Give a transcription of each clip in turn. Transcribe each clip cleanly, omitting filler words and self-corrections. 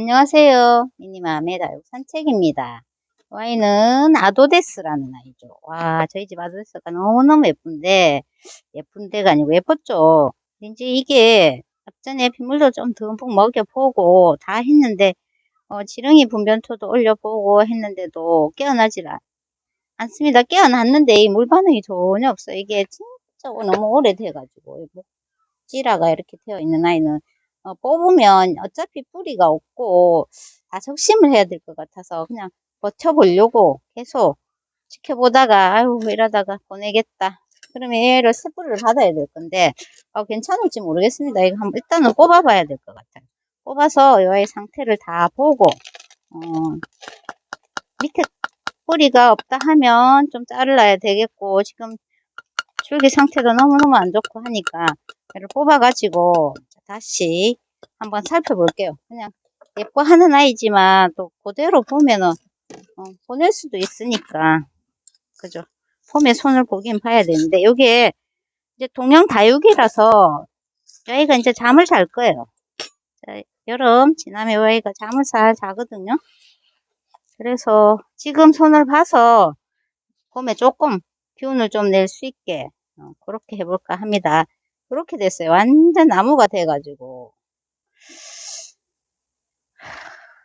안녕하세요. 미니맘의 다육 산책입니다. 이 아이는 아도데스라는 아이죠. 와, 저희 집 아도데스가 너무너무 예쁜데가 아니고 예뻤죠. 이제 이게 앞전에 빗물도 좀 듬뿍 먹여보고 다 했는데, 지렁이 분변토도 올려보고 했는데도 깨어나질 않습니다. 깨어났는데 이 물 반응이 전혀 없어요. 이게 진짜 너무 오래돼가지고. 찌라가 이렇게 되어 있는 아이는 뽑으면 어차피 뿌리가 없고 다 적심을 해야 될 것 같아서 그냥 버텨보려고 계속 지켜보다가 아유 이러다가 보내겠다. 그러면 얘를 새 뿌리를 받아야 될 건데 괜찮을지 모르겠습니다. 이거 한번 일단은 뽑아봐야 될 것 같아요. 뽑아서 이 아이 상태를 다 보고 밑에 뿌리가 없다 하면 좀 잘라야 되겠고 지금 줄기 상태도 너무너무 안 좋고 하니까 얘를 뽑아가지고 다시 한번 살펴볼게요. 그냥 예뻐하는 아이지만 또 그대로 보면은 보낼 수도 있으니까 그죠? 봄에 손을 보긴 봐야 되는데 여기에 이제 동양 다육이라서 아이가 이제 잠을 잘 거예요. 자, 여름 지나면 아이가 잠을 잘 자거든요. 그래서 지금 손을 봐서 봄에 조금 기운을 좀 낼 수 있게 그렇게 해볼까 합니다. 그렇게 됐어요. 완전 나무가 돼가지고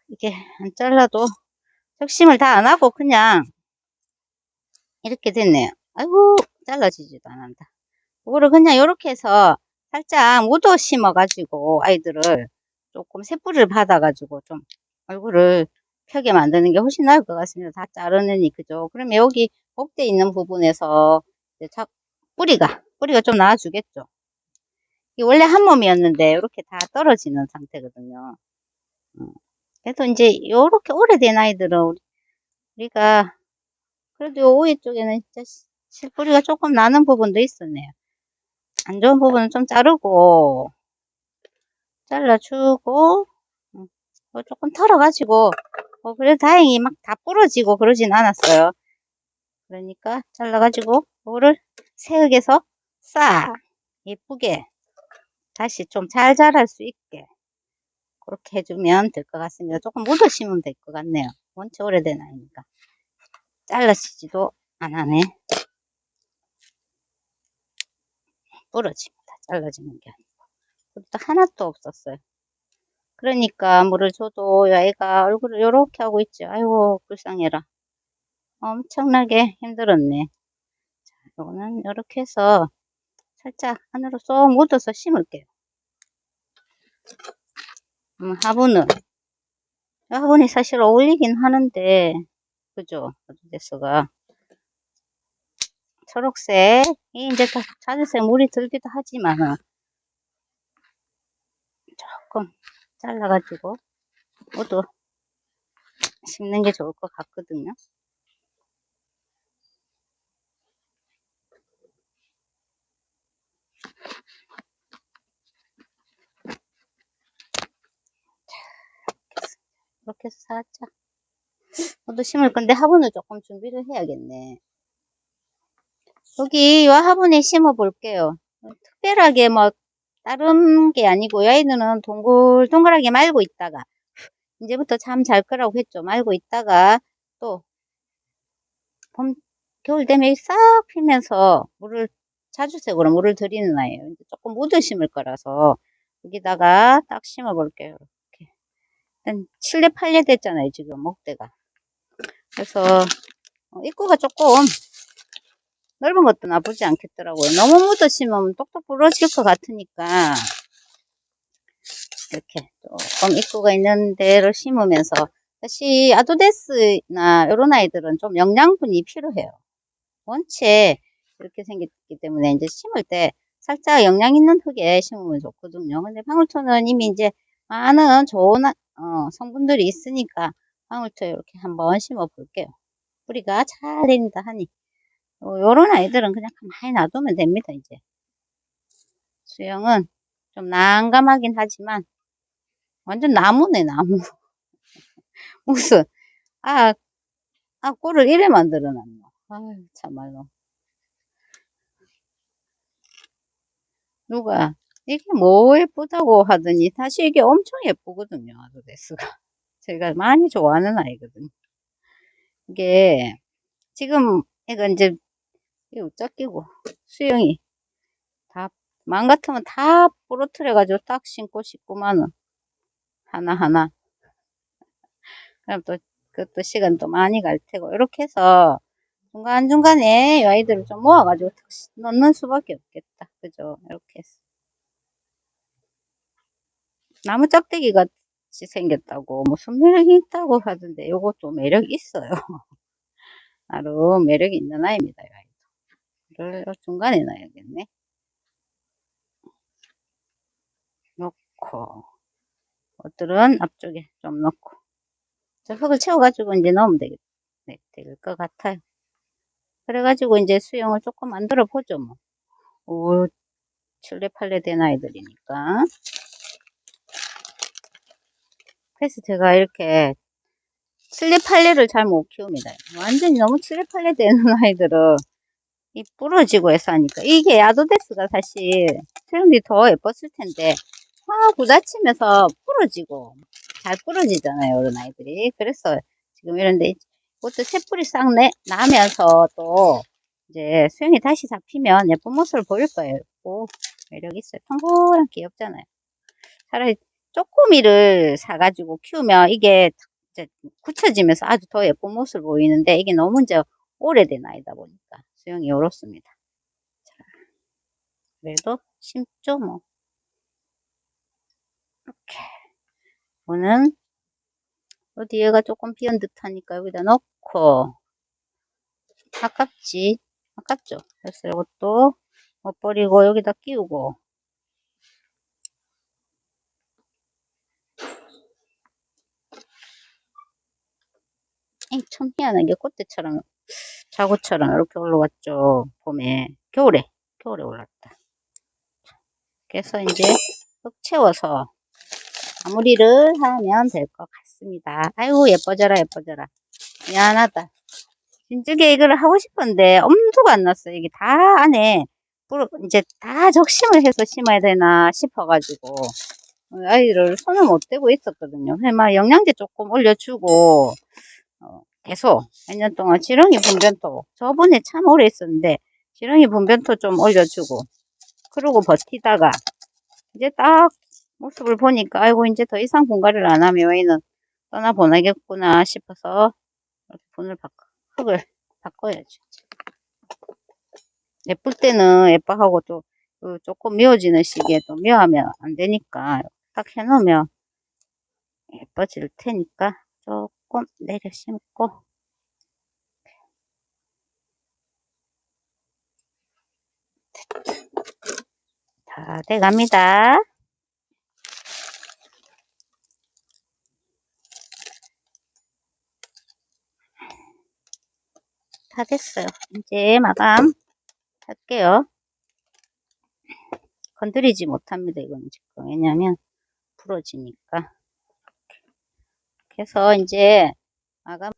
이게 안 잘라도 적심을 다 안 하고 그냥 이렇게 됐네요. 아이고 잘라지지도 않는다. 그거를 그냥 이렇게 해서 살짝 묻어 심어가지고 아이들을 조금 새뿌리를 받아가지고 좀 얼굴을 펴게 만드는 게 훨씬 나을 것 같습니다. 다 자르느니 그죠? 그러면 여기 목대 있는 부분에서 이제 뿌리가 좀 나와주겠죠. 이 원래 한 몸이었는데 이렇게 다 떨어지는 상태거든요. 그래도 이제 이렇게 오래된 아이들은 우리가 그래도 요 오이 쪽에는 진짜 실뿌리가 조금 나는 부분도 있었네요. 안 좋은 부분은 좀 자르고 잘라주고 조금 털어가지고 그래도 다행히 막 다 부러지고 그러진 않았어요. 그러니까 잘라가지고 이거를 새흙에서 싹 예쁘게 다시 좀 잘 자랄 수 있게 그렇게 해주면 될 것 같습니다. 조금 묻어 심으면 될 것 같네요. 원체 오래된 아이니까. 잘라지지도 안 하네. 부러집니다. 잘라지는 게 아니고. 그것도 하나도 없었어요. 그러니까 물을 줘도 애가 얼굴을 요렇게 하고 있죠. 아이고 불쌍해라. 엄청나게 힘들었네. 자, 요거는 요렇게 해서 살짝 안으로 쏙 묻어서 심을게요. 화분이 사실 어울리긴 하는데 그죠? 어드레스가 초록색이 이제 다 자주색 물이 들기도 하지만은 조금 잘라가지고 모두 심는 게 좋을 것 같거든요. 이렇게 해서 살짝 모두 심을 건데 화분을 조금 준비를 해야겠네. 여기 이 화분에 심어 볼게요. 특별하게 뭐 다른 게 아니고 여기는 동글동글하게 말고 있다가 이제부터 참 잘 거라고 했죠. 말고 있다가 또 겨울 되면 싹 피면서 자주색으로 물을 들이는 아이예요. 조금 묻어 심을 거라서 여기다가 딱 심어 볼게요. 이렇게. 한 7례 8례 됐잖아요. 지금 목대가. 그래서 입구가 조금 넓은 것도 나쁘지 않겠더라고요. 너무 묻어 심으면 똑똑 부러질 것 같으니까 이렇게 조금 입구가 있는 데로 심으면서 다시 아도데스나 이런 아이들은 좀 영양분이 필요해요. 원체 이렇게 생겼기 때문에 이제 심을 때 살짝 영양 있는 흙에 심으면 좋거든요. 근데 방울토는 이미 이제 많은 좋은 성분들이 있으니까 방울토 이렇게 한번 심어 볼게요. 뿌리가 잘 된다 하니 요런 아이들은 그냥 가만히 놔두면 됩니다. 이제 수영은 좀 난감하긴 하지만 완전 나무네 나무. 무슨 아, 꼴을 이래 만들어 놨노. 아유 참말로 누가 이게 뭐 예쁘다고 하더니 사실 이게 엄청 예쁘거든요. 아도데스가. 제가 많이 좋아하는 아이거든요. 이게 지금 애가 이제 이거 짝끼고 수영이 다 마음 같으면 다 부러뜨려 가지고 딱 신고 싶구만은 하나하나. 그럼 또 그것도 시간도 많이 갈 테고 이렇게 해서 중간중간에 이 아이들을 좀 모아가지고 탁 넣는 수밖에 없겠다. 그죠? 이렇게 해서 나무 짝대기 같이 생겼다고 무슨 매력이 있다고 하던데 요것도 매력 있어요. 나름 매력이 있는 아이입니다. 이 아이도. 이를 중간에 놔야겠네. 놓고 옷들은 앞쪽에 좀 넣고 저 흙을 채워가지고 이제 넣으면 되겠, 네, 될 것 같아요. 그래가지고 이제 수영을 조금 만들어 보죠 뭐. 오, 7례 8례 된 아이들이니까. 그래서 제가 이렇게 7례 8례를 잘 못 키웁니다. 완전히 너무 7례 8례 되는 아이들은 이 부러지고 해서 하니까 이게 야도데스가 사실 수영들이 더 예뻤을 텐데 부딪히면서 부러지고 잘 부러지잖아요 이런 아이들이. 그래서 지금 이런데 이것도 새뿌리 싹 나면서 또 이제 수영이 다시 잡히면 예쁜 모습을 보일 거예요. 오, 매력 있어요. 통통한 귀엽잖아요. 차라리 쪼꼬미를 사가지고 키우면 이게 이제 굳혀지면서 아주 더 예쁜 모습을 보이는데 이게 너무 이제 오래된 아이다 보니까 수영이 이렇습니다. 그래도 심죠 뭐. 이렇게 이거는 어디 얘가 조금 비은 듯하니까 여기다 넣고 아깝지 아깝죠. 그래서 이것도 못 버리고 여기다 끼우고 참 희한하게 꽃대처럼 자구처럼 이렇게 올라왔죠. 봄에 겨울에 올랐다. 그래서 이제 흙 채워서 마무리를 하면 될 것 같습니다. 아이고 예뻐져라 예뻐져라. 미안하다. 진즉에 이걸 하고 싶었는데 엄두가 안 났어. 이게 다 안에 이제 다 적심을 해서 심어야 되나 싶어가지고 아이를 손을 못 대고 있었거든요. 막 영양제 조금 올려주고 계속 몇 년 동안 지렁이 분변토 저번에 참 오래 있었는데 지렁이 분변토 좀 올려주고 그러고 버티다가 이제 딱 모습을 보니까 아이고 이제 더 이상 분갈이를 안 하면 얘는 떠나보내겠구나 싶어서 흙을 바꿔야지. 예쁠 때는 예뻐하고 또 조금 미워지는 시기에 또 미워하면 안 되니까 딱 해놓으면 예뻐질 테니까 조금 내려 심고 다 돼갑니다. 다 됐어요. 이제 마감 할게요. 건드리지 못합니다. 이거는 지금 왜냐면 부러지니까. 그래서 이제 마감.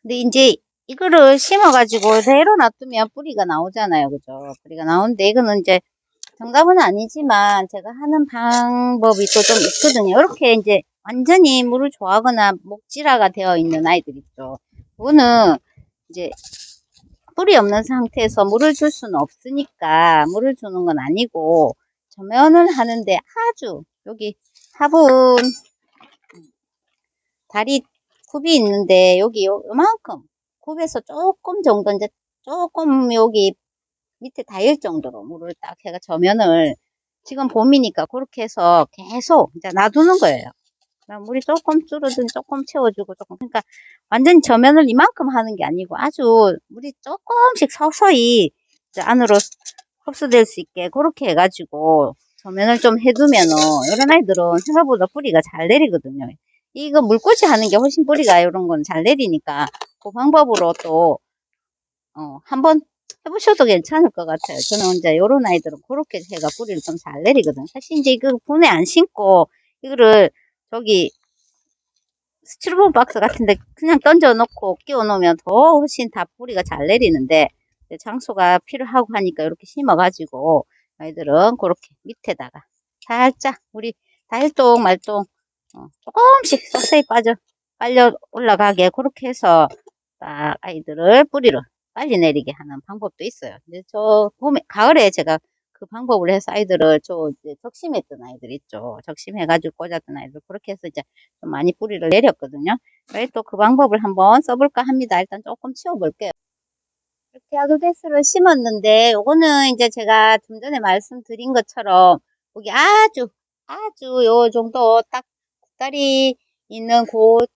근데 이제 이거를 심어가지고 대로 놔두면 뿌리가 나오잖아요. 그죠? 뿌리가 나오는데 이거는 이제 정답은 아니지만 제가 하는 방법이 또 좀 있거든요. 이렇게 이제 완전히 물을 좋아하거나 목질화가 되어 있는 아이들 있죠. 그거는 이제 뿌리 없는 상태에서 물을 줄 수는 없으니까 물을 주는 건 아니고 저면을 하는데 아주 여기 화분 다리 굽이 있는데 여기 요만큼 굽에서 조금 정도 이제 조금 여기 밑에 닿을 정도로 물을 딱 해가 저면을 지금 봄이니까 그렇게 해서 계속 이제 놔두는 거예요. 물이 조금 줄어든 조금 채워주고 조금 그러니까 완전 저면을 이만큼 하는 게 아니고 아주 물이 조금씩 서서히 이제 안으로 흡수될 수 있게 그렇게 해가지고 저면을 좀 해두면은 이런 아이들은 생각보다 뿌리가 잘 내리거든요. 이거 물꽂이 하는 게 훨씬 뿌리가 이런 건 잘 내리니까 그 방법으로 또 한번 해보셔도 괜찮을 것 같아요. 저는 이제 이런 아이들은 그렇게 해가 뿌리를 좀 잘 내리거든. 사실 이제 이거 분에 안 심고 이거를 저기 스티로폼 박스 같은데 그냥 던져 놓고 끼워 놓으면 더 훨씬 다 뿌리가 잘 내리는데 장소가 필요하고 하니까 이렇게 심어 가지고 아이들은 그렇게 밑에다가 살짝 우리 다일동 말동 조금씩 서서히 빨려 올라가게 그렇게 해서 딱 아이들을 뿌리를 빨리 내리게 하는 방법도 있어요. 근데 가을에 제가 그 방법을 해서 아이들을 이제 적심했던 아이들 있죠. 적심해가지고 꽂았던 아이들 그렇게 해서 이제 좀 많이 뿌리를 내렸거든요. 그래서 또 그 방법을 한번 써볼까 합니다. 일단 조금 치워볼게요. 이렇게 아도데스를 심었는데 요거는 이제 제가 좀 전에 말씀드린 것처럼 여기 아주 요 정도 딱 다리 있는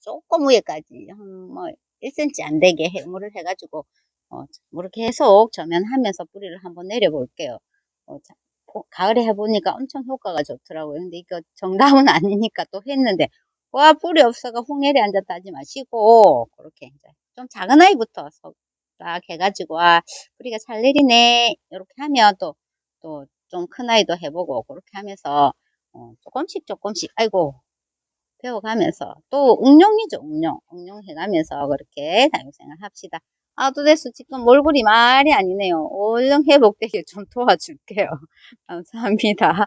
조금 위에까지 뭐 1cm 안 되게 물을 해가지고 뭐 이렇게 계속 저면하면서 뿌리를 한번 내려볼게요. 가을에 해보니까 엄청 효과가 좋더라고요. 근데 이거 정답은 아니니까 또 했는데 와 뿌리 없어가 홍해리 앉았다 하지 마시고 그렇게 이제 좀 작은 아이부터 딱 해가지고 뿌리가 잘 내리네 이렇게 하면 또 좀 큰 아이도 해보고 그렇게 하면서 조금씩 아이고 배워가면서 또 응용이죠 응용 해가면서 그렇게 다육생활 합시다. 아도데스 지금 몰골이 말이 아니네요. 얼른 회복되게 좀 도와줄게요. 감사합니다.